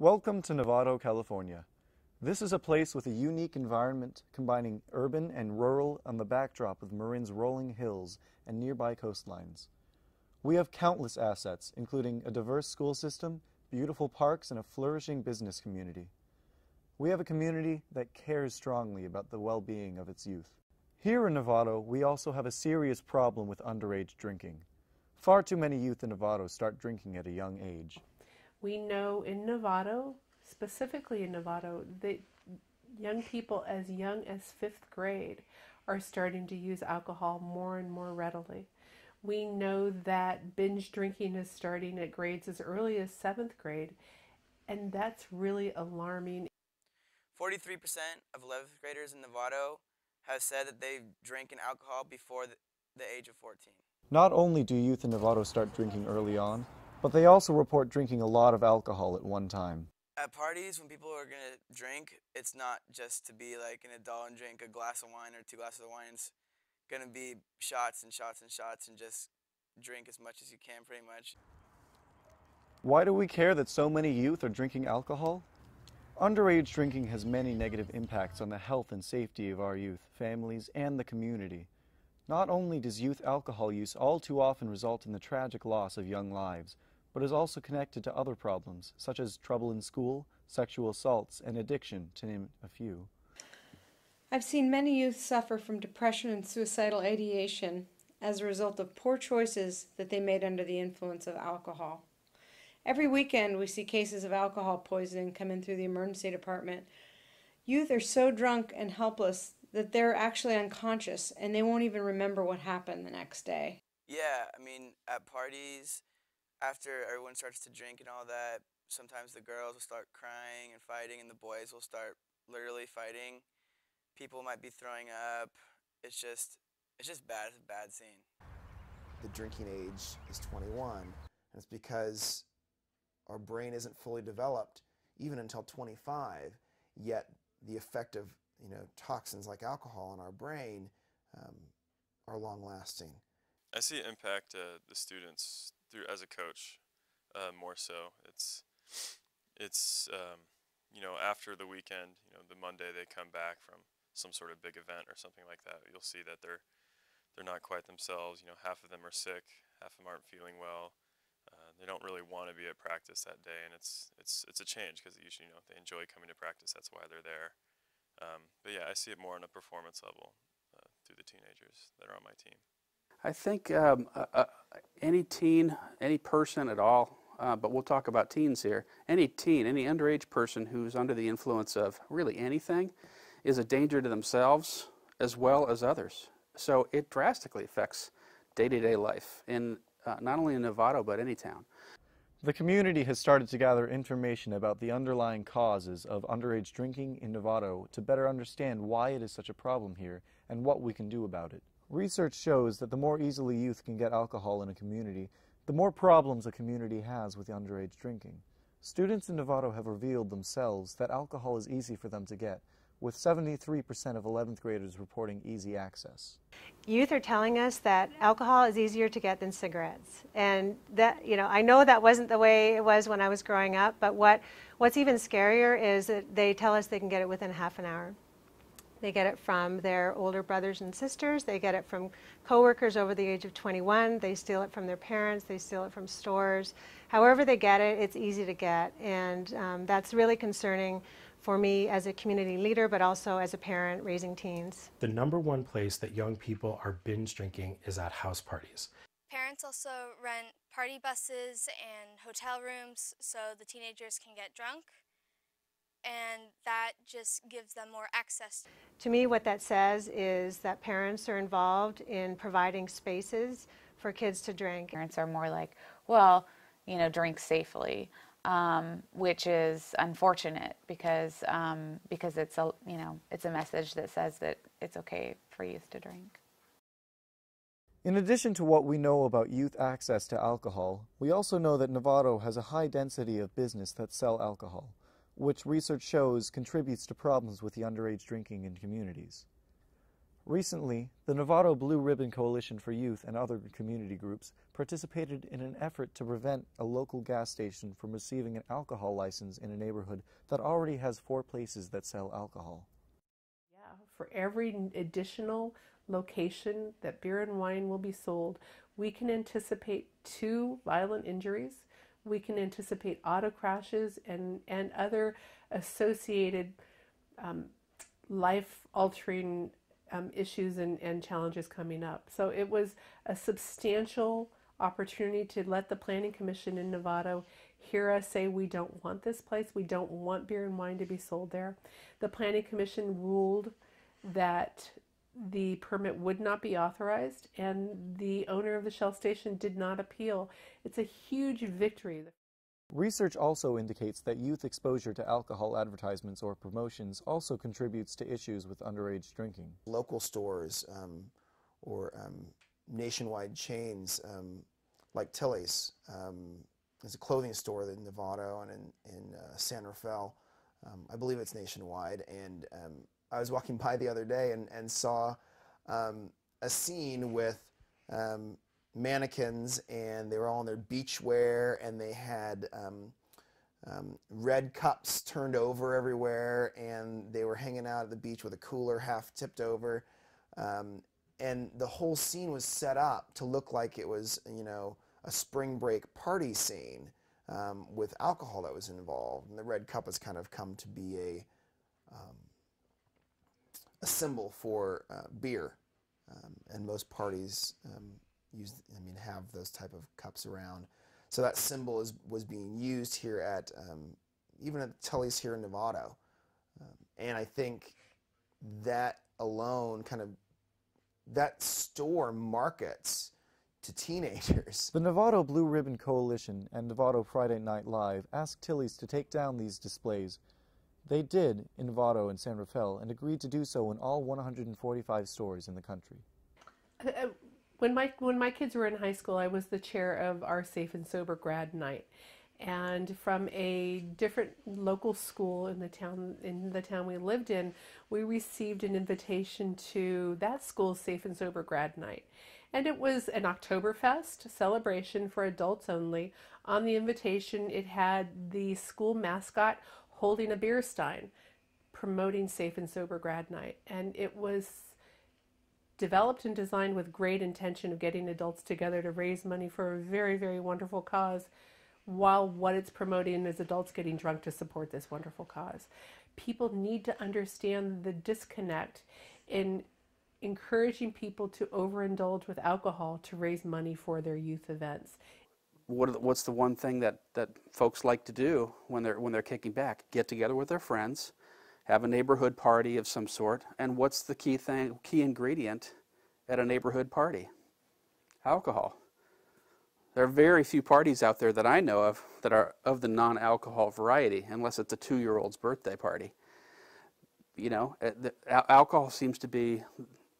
Welcome to Novato, California. This is a place with a unique environment combining urban and rural on the backdrop of Marin's rolling hills and nearby coastlines. We have countless assets, including a diverse school system, beautiful parks, and a flourishing business community. We have a community that cares strongly about the well-being of its youth. Here in Novato, we also have a serious problem with underage drinking. Far too many youth in Novato start drinking at a young age. We know in Novato, specifically in Novato, that young people as young as 5th grade are starting to use alcohol more and more readily. We know that binge drinking is starting at grades as early as 7th grade, and that's really alarming. 43% of 11th graders in Novato have said that they've drinking alcohol before the age of 14. Not only do youth in Novato start drinking early on, but they also report drinking a lot of alcohol at one time. At parties, when people are going to drink, it's not just to be like an adult and drink a glass of wine or 2 glasses of wine. It's going to be shots and shots and shots and just drink as much as you can pretty much. Why do we care that so many youth are drinking alcohol? Underage drinking has many negative impacts on the health and safety of our youth, families, and the community. Not only does youth alcohol use all too often result in the tragic loss of young lives, but is also connected to other problems, such as trouble in school, sexual assaults, and addiction, to name a few. I've seen many youth suffer from depression and suicidal ideation as a result of poor choices that they made under the influence of alcohol. Every weekend we see cases of alcohol poisoning come in through the emergency department. Youth are so drunk and helpless that they're actually unconscious and they won't even remember what happened the next day. Yeah, I mean, at parties, after everyone starts to drink and all that, sometimes the girls will start crying and fighting and the boys will start literally fighting. People might be throwing up. It's just bad. It's a bad scene. The drinking age is 21, and it's because our brain isn't fully developed even until 25, yet the effect of toxins like alcohol in our brain are long-lasting. I see it impact the students through as a coach more so. It's after the weekend, the Monday they come back from some sort of big event or something like that. You'll see that they're not quite themselves. Half of them are sick, half of them aren't feeling well. They don't really want to be at practice that day, and it's a change because usually they enjoy coming to practice. That's why they're there. But yeah, I see it more on a performance level through the teenagers that are on my team. I think any teen, any person at all, but we'll talk about teens here, any teen, any underage person who's under the influence of really anything is a danger to themselves as well as others. So it drastically affects day-to-day life in not only in Novato, but any town. The community has started to gather information about the underlying causes of underage drinking in Novato to better understand why it is such a problem here and what we can do about it. Research shows that the more easily youth can get alcohol in a community, the more problems a community has with underage drinking. Students in Novato have revealed themselves that alcohol is easy for them to get, with 73% of 11th graders reporting easy access. Youth are telling us that alcohol is easier to get than cigarettes. And that, I know that wasn't the way it was when I was growing up, but what's even scarier is that they tell us they can get it within half an hour. They get it from their older brothers and sisters. They get it from coworkers over the age of 21. They steal it from their parents. They steal it from stores. However they get it, it's easy to get. And that's really concerning for me as a community leader, but also as a parent raising teens. The number one place that young people are binge drinking is at house parties. Parents also rent party buses and hotel rooms so the teenagers can get drunk, and that just gives them more access. To me, what that says is that parents are involved in providing spaces for kids to drink. Parents are more like, well, drink safely. Which is unfortunate because it's a message that says that it's okay for youth to drink. In addition to what we know about youth access to alcohol, we also know that Novato has a high density of business that sell alcohol, which research shows contributes to problems with the underage drinking in communities. Recently, the Novato Blue Ribbon Coalition for Youth and other community groups participated in an effort to prevent a local gas station from receiving an alcohol license in a neighborhood that already has 4 places that sell alcohol. Yeah, for every additional location that beer and wine will be sold, we can anticipate 2 violent injuries. We can anticipate auto crashes and other associated life-altering issues and challenges coming up. So it was a substantial opportunity to let the Planning Commission in Novato hear us say we don't want this place, we don't want beer and wine to be sold there. The Planning Commission ruled that the permit would not be authorized, and the owner of the Shell station did not appeal. It's a huge victory. Research also indicates that youth exposure to alcohol advertisements or promotions also contributes to issues with underage drinking. Local stores or nationwide chains like Tilly's. There's a clothing store in Novato and in San Rafael. I believe it's nationwide. And I was walking by the other day and saw a scene with mannequins, and they were all in their beach wear, and they had red cups turned over everywhere, and they were hanging out at the beach with a cooler half tipped over, and the whole scene was set up to look like it was, you know, a spring break party scene with alcohol that was involved. And the red cup has kind of come to be a symbol for beer, and most parties have those type of cups around. So that symbol was being used here at even at Tully's here in Novato, and I think that alone that store markets to teenagers. The Novato Blue Ribbon Coalition and Novato Friday Night Live asked Tilly's to take down these displays. They did in Novato and San Rafael and agreed to do so in all 145 stores in the country. When my kids were in high school, I was the chair of our Safe and Sober grad night, and from a different local school in the town we lived in, we received an invitation to that school's Safe and Sober grad night, and it was an Oktoberfest celebration for adults only. On the invitation, it had the school mascot holding a beer stein, promoting Safe and Sober grad night, and it was developed and designed with great intention of getting adults together to raise money for a very, very wonderful cause, while what it's promoting is adults getting drunk to support this wonderful cause. People need to understand the disconnect in encouraging people to overindulge with alcohol to raise money for their youth events. What's the one thing that folks like to do when they're kicking back? Get together with their friends, have a neighborhood party of some sort, and what's the key ingredient at a neighborhood party? Alcohol. There are very few parties out there that I know of that are of the non-alcohol variety, unless it's a 2-year-old's birthday party. You know, alcohol seems to be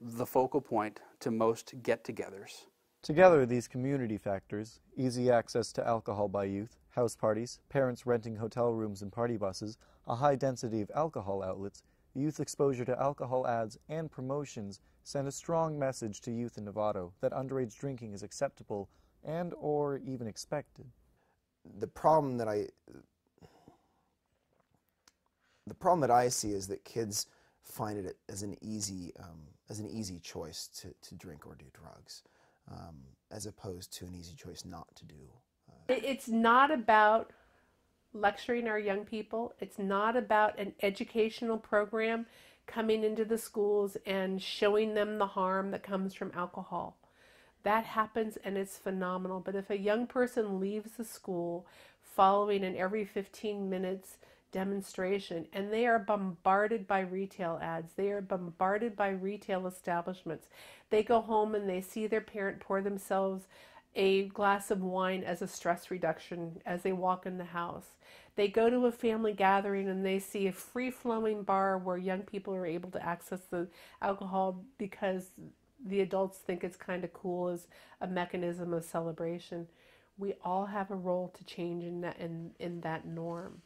the focal point to most get-togethers. Together, these community factors, easy access to alcohol by youth, house parties, parents renting hotel rooms and party buses, a high density of alcohol outlets, youth exposure to alcohol ads and promotions send a strong message to youth in Novato that underage drinking is acceptable and or even expected. The problem that I see is that kids find it as an easy choice to drink or do drugs, as opposed to an easy choice not to do. It's not about lecturing our young people. It's not about an educational program coming into the schools and showing them the harm that comes from alcohol. That happens and it's phenomenal. But if a young person leaves the school following an every 15 minutes demonstration and they are bombarded by retail ads, they are bombarded by retail establishments, they go home and they see their parent pour themselves a glass of wine as a stress reduction as they walk in the house. They go to a family gathering and they see a free-flowing bar where young people are able to access the alcohol because the adults think it's kind of cool as a mechanism of celebration. We all have a role to change in that norm.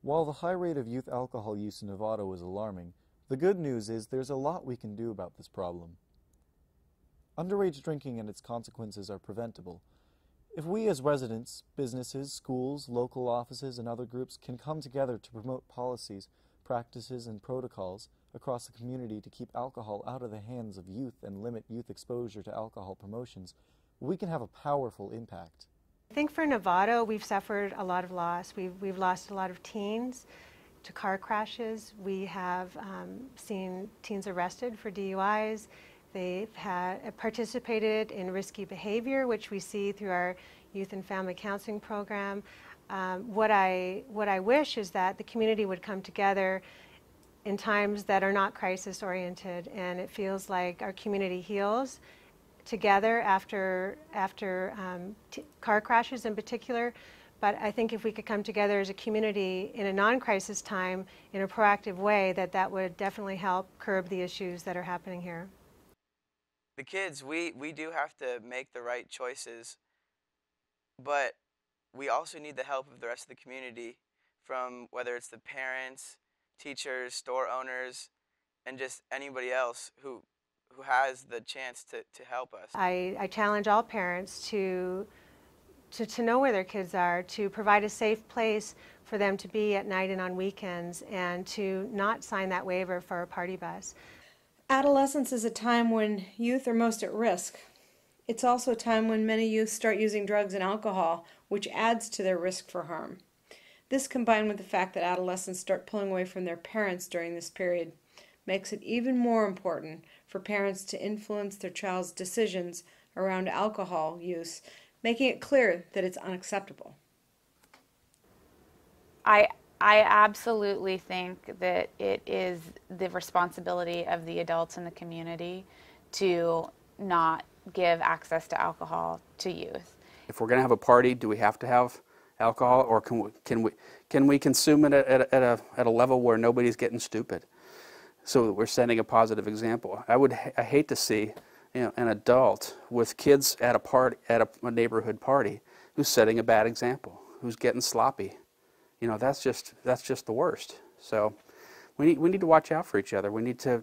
While the high rate of youth alcohol use in Novato is alarming, The good news is there's a lot we can do about this problem. Underage drinking and its consequences are preventable. If we as residents, businesses, schools, local offices, and other groups can come together to promote policies, practices, and protocols across the community to keep alcohol out of the hands of youth and limit youth exposure to alcohol promotions, we can have a powerful impact. I think for Novato, we've suffered a lot of loss. We've lost a lot of teens to car crashes. We have seen teens arrested for DUIs. They've participated in risky behavior, which we see through our youth and family counseling program. What I wish is that the community would come together in times that are not crisis-oriented, and it feels like our community heals together after car crashes in particular. But I think if we could come together as a community in a non-crisis time in a proactive way, that would definitely help curb the issues that are happening here. The kids, we do have to make the right choices, but we also need the help of the rest of the community, from whether it's the parents, teachers, store owners, and just anybody else who has the chance to help us. I challenge all parents to know where their kids are, to provide a safe place for them to be at night and on weekends, and to not sign that waiver for a party bus. Adolescence is a time when youth are most at risk. It's also a time when many youth start using drugs and alcohol, which adds to their risk for harm. This, combined with the fact that adolescents start pulling away from their parents during this period, makes it even more important for parents to influence their child's decisions around alcohol use, making it clear that it's unacceptable. I absolutely think that it is the responsibility of the adults in the community to not give access to alcohol to youth. If we're going to have a party, do we have to have alcohol, or can we consume it at a level where nobody's getting stupid, so that we're setting a positive example? I hate to see, an adult with kids at a party, at a neighborhood party, who's setting a bad example, who's getting sloppy. That's just the worst. So we need to watch out for each other. We need to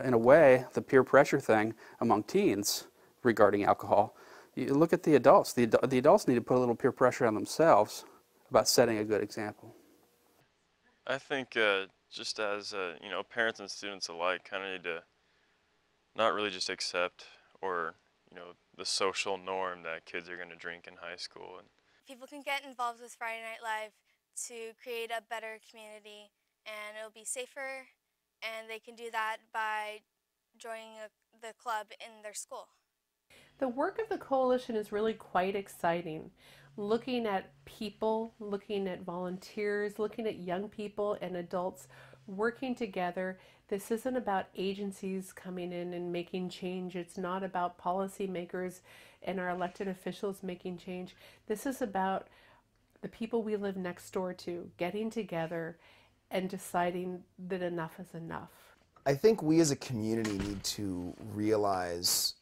in a way, the peer pressure thing among teens regarding alcohol. You look at the adults. The adults need to put a little peer pressure on themselves about setting a good example. I think just as parents and students alike kind of need to not really just accept or the social norm that kids are going to drink in high school. And people can get involved with Friday Night Live to create a better community, and it'll be safer, and they can do that by joining the club in their school. The work of the coalition is really quite exciting. Looking at people, looking at volunteers, looking at young people and adults working together. This isn't about agencies coming in and making change. It's not about policymakers and our elected officials making change. This is about the people we live next door to getting together and deciding that enough is enough. I think we as a community need to realize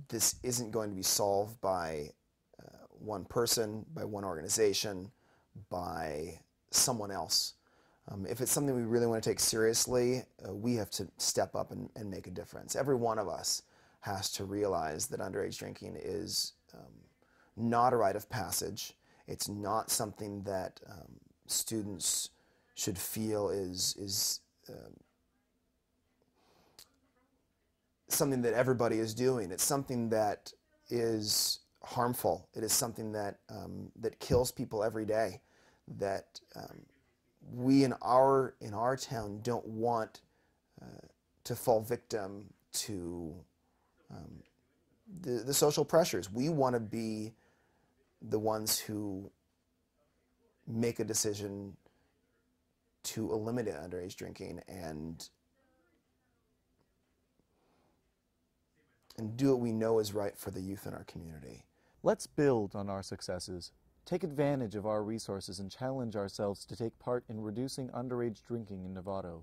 this isn't going to be solved by one person, by one organization, by someone else. If it's something we really want to take seriously, we have to step up and make a difference. Every one of us has to realize that underage drinking is not a rite of passage. It's not something that students should feel is something that everybody is doing. It's something that is harmful. It is something that that kills people every day. That we in our town don't want to fall victim to the social pressures. We want to be the ones who make a decision to eliminate underage drinking and do what we know is right for the youth in our community. Let's build on our successes, take advantage of our resources, and challenge ourselves to take part in reducing underage drinking in Novato.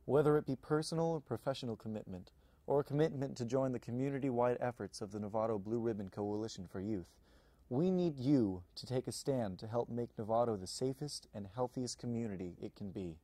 Whether it be personal or professional commitment, or a commitment to join the community-wide efforts of the Novato Blue Ribbon Coalition for Youth, we need you to take a stand to help make Novato the safest and healthiest community it can be.